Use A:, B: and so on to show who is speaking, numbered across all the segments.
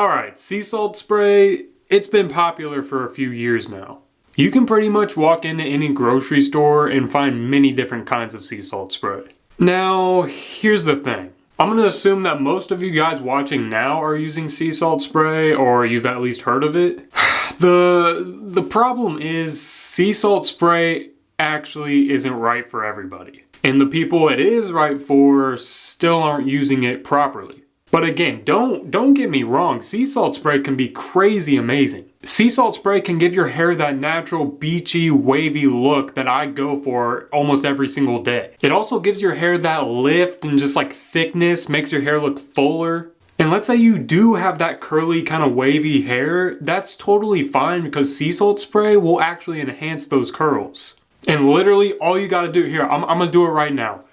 A: Alright, sea salt spray, it's been popular for a few years now. You can pretty much walk into any grocery store and find many different kinds of sea salt spray. Now, here's the thing. I'm going to assume that most of you guys watching now are using sea salt spray, or you've at least heard of it. The problem is sea salt spray actually isn't right for everybody. And the people it is right for still aren't using it properly. But again, don't get me wrong, sea salt spray can be crazy amazing. Sea salt spray can give your hair that natural beachy, wavy look that I go for almost every single day. It also gives your hair that lift and just like thickness, makes your hair look fuller. And let's say you do have that curly kind of wavy hair, that's totally fine because sea salt spray will actually enhance those curls. And literally all you gotta do here, I'm gonna do it right now.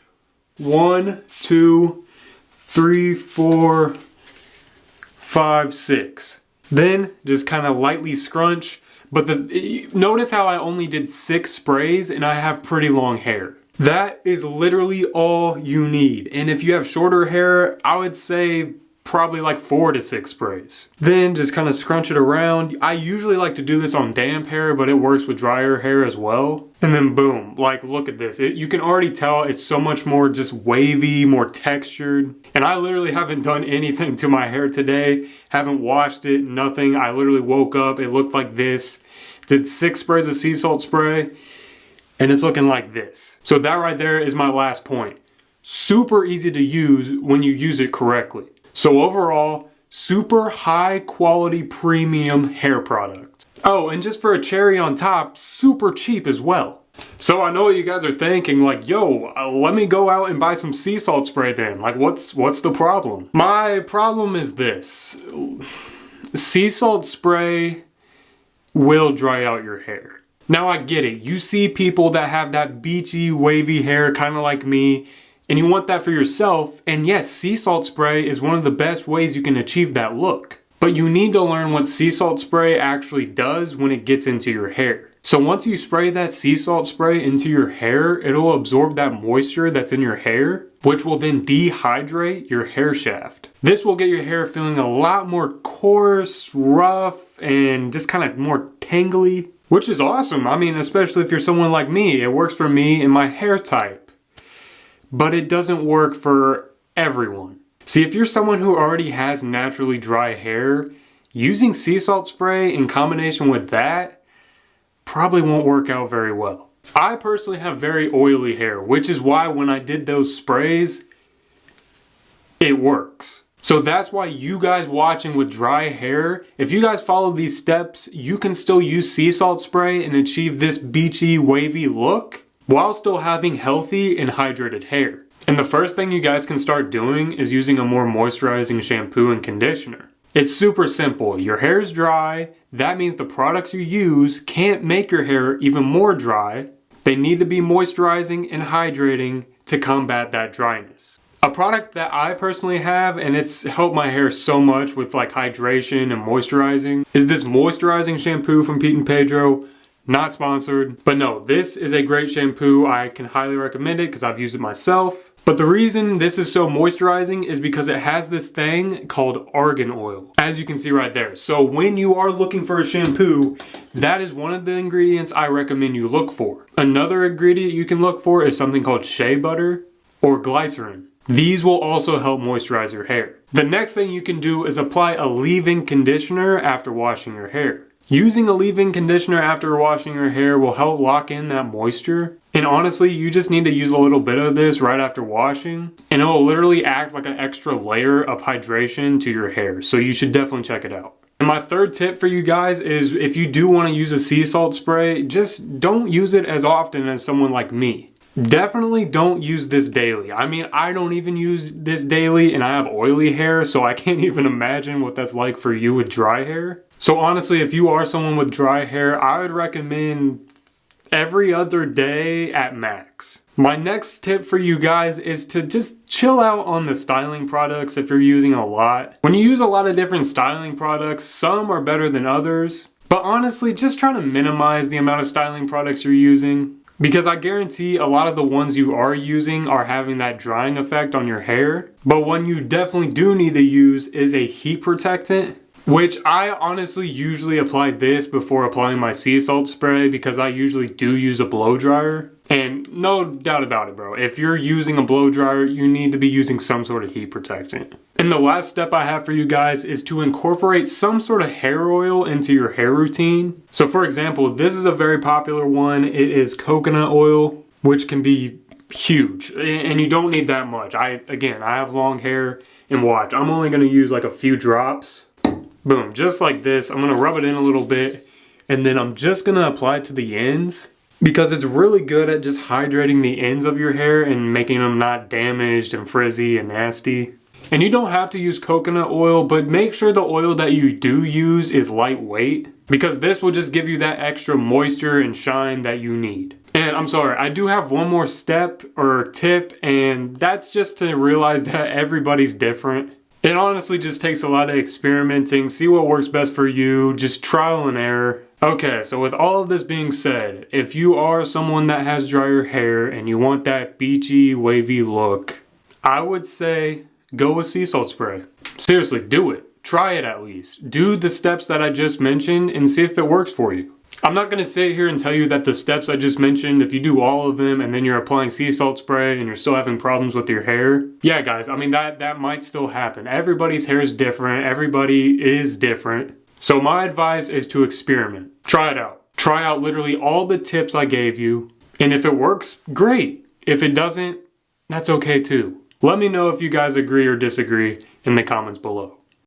A: 1, 2, 3, 4, 5, 6. Then just kind of lightly scrunch. But notice how I only did 6 sprays and I have pretty long hair. That is literally all you need. And if you have shorter hair, I would say probably like 4 to 6 sprays. Then just kind of scrunch it around. I usually like to do this on damp hair, but it works with drier hair as well. And then boom, like look at this. You can already tell it's so much more just wavy, more textured. And I literally haven't done anything to my hair today. Haven't washed it, nothing. I literally woke up, it looked like this. Did 6 sprays of sea salt spray, and it's looking like this. So that right there is my last point. Super easy to use when you use it correctly. So overall, super high quality premium hair product. Oh, and just for a cherry on top, super cheap as well. So I know what you guys are thinking, like, yo, let me go out and buy some sea salt spray then. Like, what's the problem? My problem is this. Sea salt spray will dry out your hair. Now I get it. You see people that have that beachy, wavy hair, kind of like me, and you want that for yourself, and yes, sea salt spray is one of the best ways you can achieve that look. But you need to learn what sea salt spray actually does when it gets into your hair. So once you spray that sea salt spray into your hair, it'll absorb that moisture that's in your hair, which will then dehydrate your hair shaft. This will get your hair feeling a lot more coarse, rough, and just kind of more tangly, which is awesome. I mean, especially if you're someone like me, it works for me and my hair type. But it doesn't work for everyone. See, if you're someone who already has naturally dry hair, using sea salt spray in combination with that probably won't work out very well. I personally have very oily hair, which is why when I did those sprays, it works. So that's why you guys watching with dry hair, if you guys follow these steps, you can still use sea salt spray and achieve this beachy, wavy look while still having healthy and hydrated hair. And the first thing you guys can start doing is using a more moisturizing shampoo and conditioner. It's super simple. Your hair's dry. That means the products you use can't make your hair even more dry. They need to be moisturizing and hydrating to combat that dryness. A product that I personally have, and it's helped my hair so much with like hydration and moisturizing, is this moisturizing shampoo from Pete and Pedro. Not sponsored, but no, this is a great shampoo. I can highly recommend it because I've used it myself. But the reason this is so moisturizing is because it has this thing called argan oil, as you can see right there. So when you are looking for a shampoo, that is one of the ingredients I recommend you look for. Another ingredient you can look for is something called shea butter or glycerin. These will also help moisturize your hair. The next thing you can do is apply a leave-in conditioner after washing your hair. Using a leave-in conditioner after washing your hair will help lock in that moisture. And honestly, you just need to use a little bit of this right after washing, and it will literally act like an extra layer of hydration to your hair. So you should definitely check it out. And my third tip for you guys is if you do want to use a sea salt spray, just don't use it as often as someone like me. Definitely don't use this daily. I mean, I don't even use this daily and I have oily hair, so I can't even imagine what that's like for you with dry hair. So honestly, if you are someone with dry hair, I would recommend every other day at max. My next tip for you guys is to just chill out on the styling products if you're using a lot. When you use a lot of different styling products, some are better than others. But honestly, just try to minimize the amount of styling products you're using. Because I guarantee a lot of the ones you are using are having that drying effect on your hair. But one you definitely do need to use is a heat protectant. which I honestly usually apply this before applying my sea salt spray because I usually do use a blow dryer. And no doubt about it, bro, if you're using a blow dryer, you need to be using some sort of heat protectant. And the last step I have for you guys is to incorporate some sort of hair oil into your hair routine. So for example, this is a very popular one. It is coconut oil, which can be huge, and you don't need that much. Again, I have long hair, and watch, I'm only gonna use like a few drops. Boom, just like this. I'm gonna rub it in a little bit, and then I'm just gonna apply it to the ends, because it's really good at just hydrating the ends of your hair and making them not damaged and frizzy and nasty. And you don't have to use coconut oil, but make sure the oil that you do use is lightweight, because this will just give you that extra moisture and shine that you need. And I'm sorry, I do have one more step or tip, and that's just to realize that everybody's different. It honestly just takes a lot of experimenting, see what works best for you, just trial and error. Okay, so with all of this being said, if you are someone that has drier hair and you want that beachy, wavy look, I would say go with sea salt spray. Seriously, do it. Try it at least. Do the steps that I just mentioned and see if it works for you. I'm not going to sit here and tell you that the steps I just mentioned, if you do all of them and then you're applying sea salt spray and you're still having problems with your hair. Yeah, guys, I mean, that might still happen. Everybody's hair is different. Everybody is different. So my advice is to experiment. Try it out. Try out literally all the tips I gave you. And if it works, great. If it doesn't, that's okay too. Let me know if you guys agree or disagree in the comments below.